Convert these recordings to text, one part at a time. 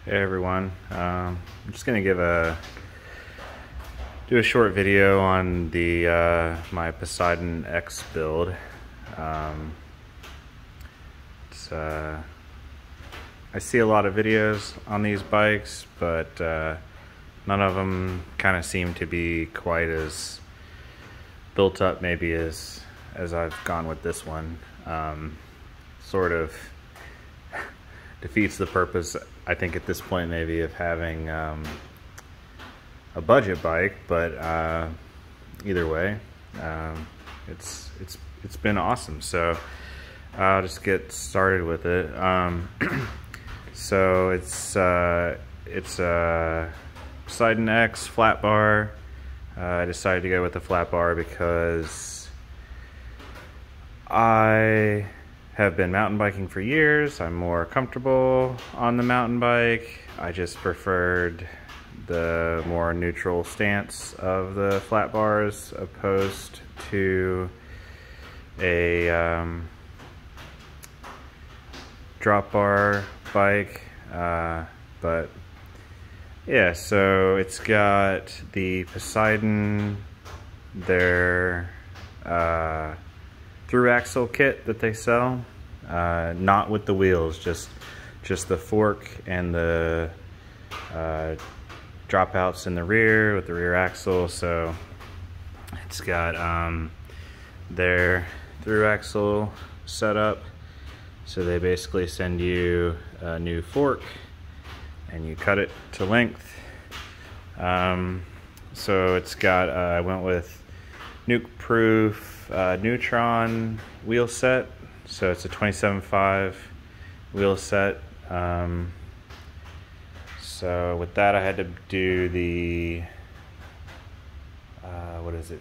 Hey everyone, I'm just gonna do a short video on the my Poseidon X build. I see a lot of videos on these bikes, but none of them kind of seem to be quite as built up maybe as I've gone with this one. Sort of defeats the purpose, I think, at this point maybe of having a budget bike, but either way, it's been awesome. So I'll just get started with it. So it's Poseidon X flat bar. I decided to go with the flat bar because I have been mountain biking for years. I'm more comfortable on the mountain bike. I just preferred the more neutral stance of the flat bars opposed to a drop bar bike. But yeah, so it's got the Poseidon, their Thru axle kit that they sell, not with the wheels, just the fork and the dropouts in the rear with the rear axle. So it's got their Thru axle setup. So they basically send you a new fork and you cut it to length. So it's got I went with nuke proof Neutron wheel set, so it's a 27.5 wheel set. So with that I had to do the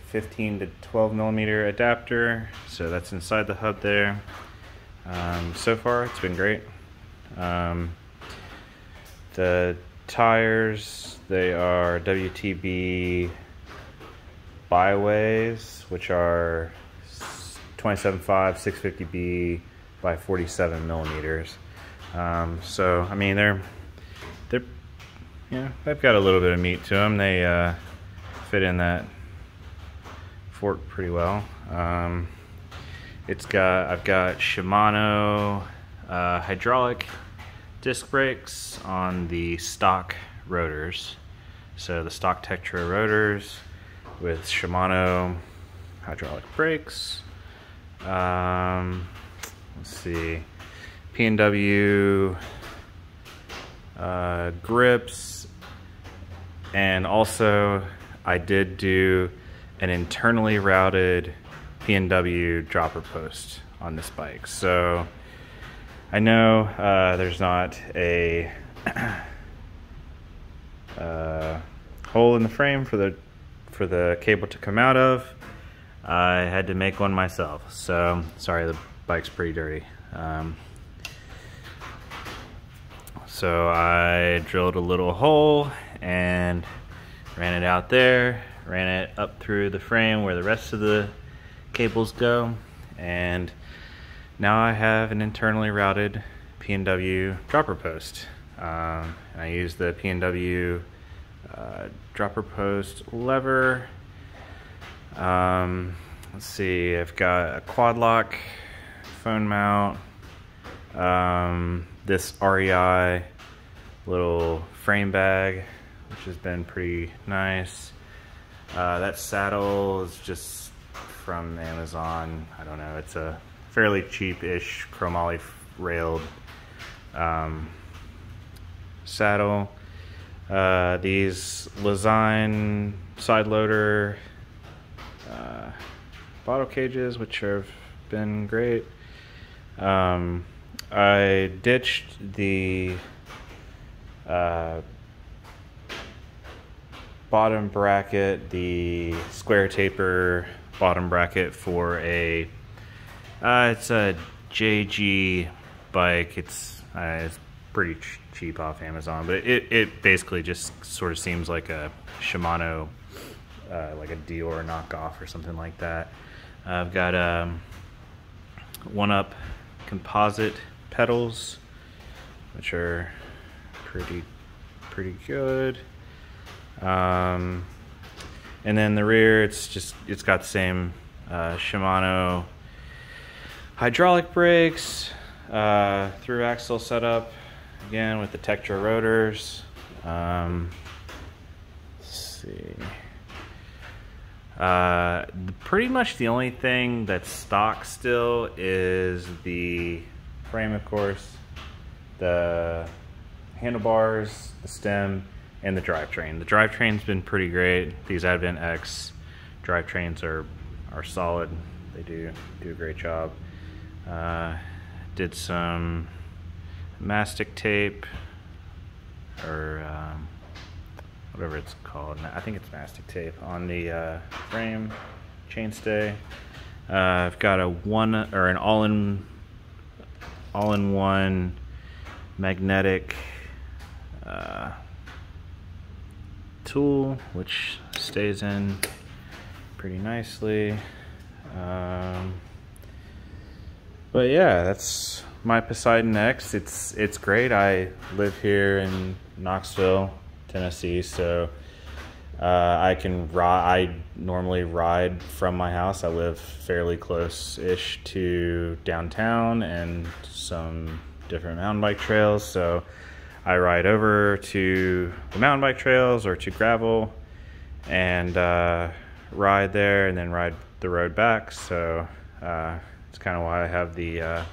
15 to 12 millimeter adapter, so that's inside the hub there. So far it's been great. The tires, they are WTB byways, which are 27.5 650B by 47 millimeters. So I mean they've got a little bit of meat to them. They fit in that fork pretty well. I've got Shimano hydraulic disc brakes on the stock rotors. So the stock Tetra rotors with Shimano hydraulic brakes. Let's see, P&W grips, and also I did do an internally routed P&W dropper post on this bike. So I know there's not a hole in the frame for the cable to come out of. I had to make one myself, so sorry, the bike's pretty dirty. So I drilled a little hole and ran it out there, ran it up through the frame where the rest of the cables go, and now I have an internally routed P&W dropper post. I use the P&W dropper post lever. Let's see, I've got a quad lock phone mount, this REI little frame bag, which has been pretty nice. That saddle is just from Amazon. I don't know, it's a fairly cheap-ish chromoly railed saddle. These Lezyne side loader bottle cages, which have been great. I ditched the bottom bracket, the square taper bottom bracket, for a it's a JG bike. It's pretty cheap off Amazon, but it basically just sort of seems like a Shimano, like a Dior knockoff or something like that. I've got 1-up composite pedals, which are pretty pretty good. And then the rear, it's got the same Shimano hydraulic brakes, through axle setup, again with the Tetra rotors. Let's see. Pretty much the only thing that's stock still is the frame, of course, the handlebars, the stem, and the drivetrain. The drivetrain's been pretty great. These Advent X drivetrains are solid. They do a great job. Did some mastic tape, or whatever it's called. I think it's mastic tape on the frame chainstay. I've got an all-in-one magnetic tool, which stays in pretty nicely. But yeah, that's my Poseidon X. It's great. I live here in Knoxville, Tennessee, so I normally ride from my house. I live fairly close-ish to downtown and some different mountain bike trails, so I ride over to the mountain bike trails or to gravel and ride there and then ride the road back. So it's kind of why I have the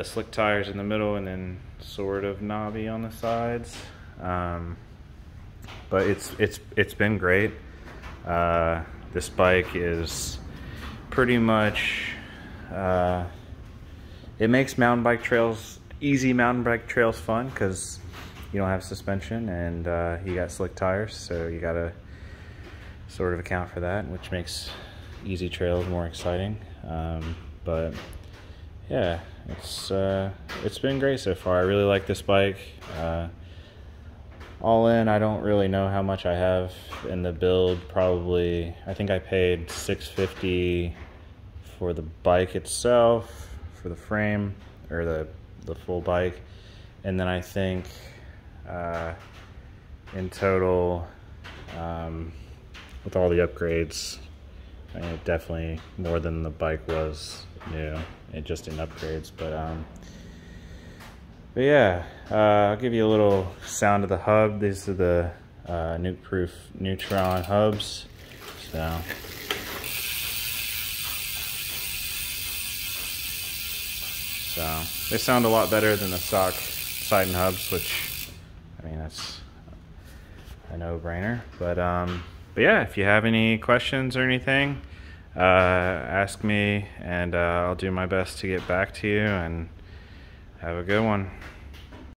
slick tires in the middle and then sort of knobby on the sides. But it's been great. This bike is pretty much it makes easy mountain bike trails fun, because you don't have suspension and you got slick tires, so you gotta sort of account for that, which makes easy trails more exciting. But yeah, it's been great so far. I really like this bike. All in, I don't really know how much I have in the build. Probably, I think I paid $650 for the bike itself, for the frame, or the full bike, and then I think in total, with all the upgrades, I mean, definitely more than the bike was new, just in upgrades. But yeah, I'll give you a little sound of the hub. These are the nuke-proof Neutron hubs. So they sound a lot better than the stock Poseidon hubs, which, I mean, that's a no-brainer. But yeah, if you have any questions or anything, ask me, and I'll do my best to get back to you, and have a good one.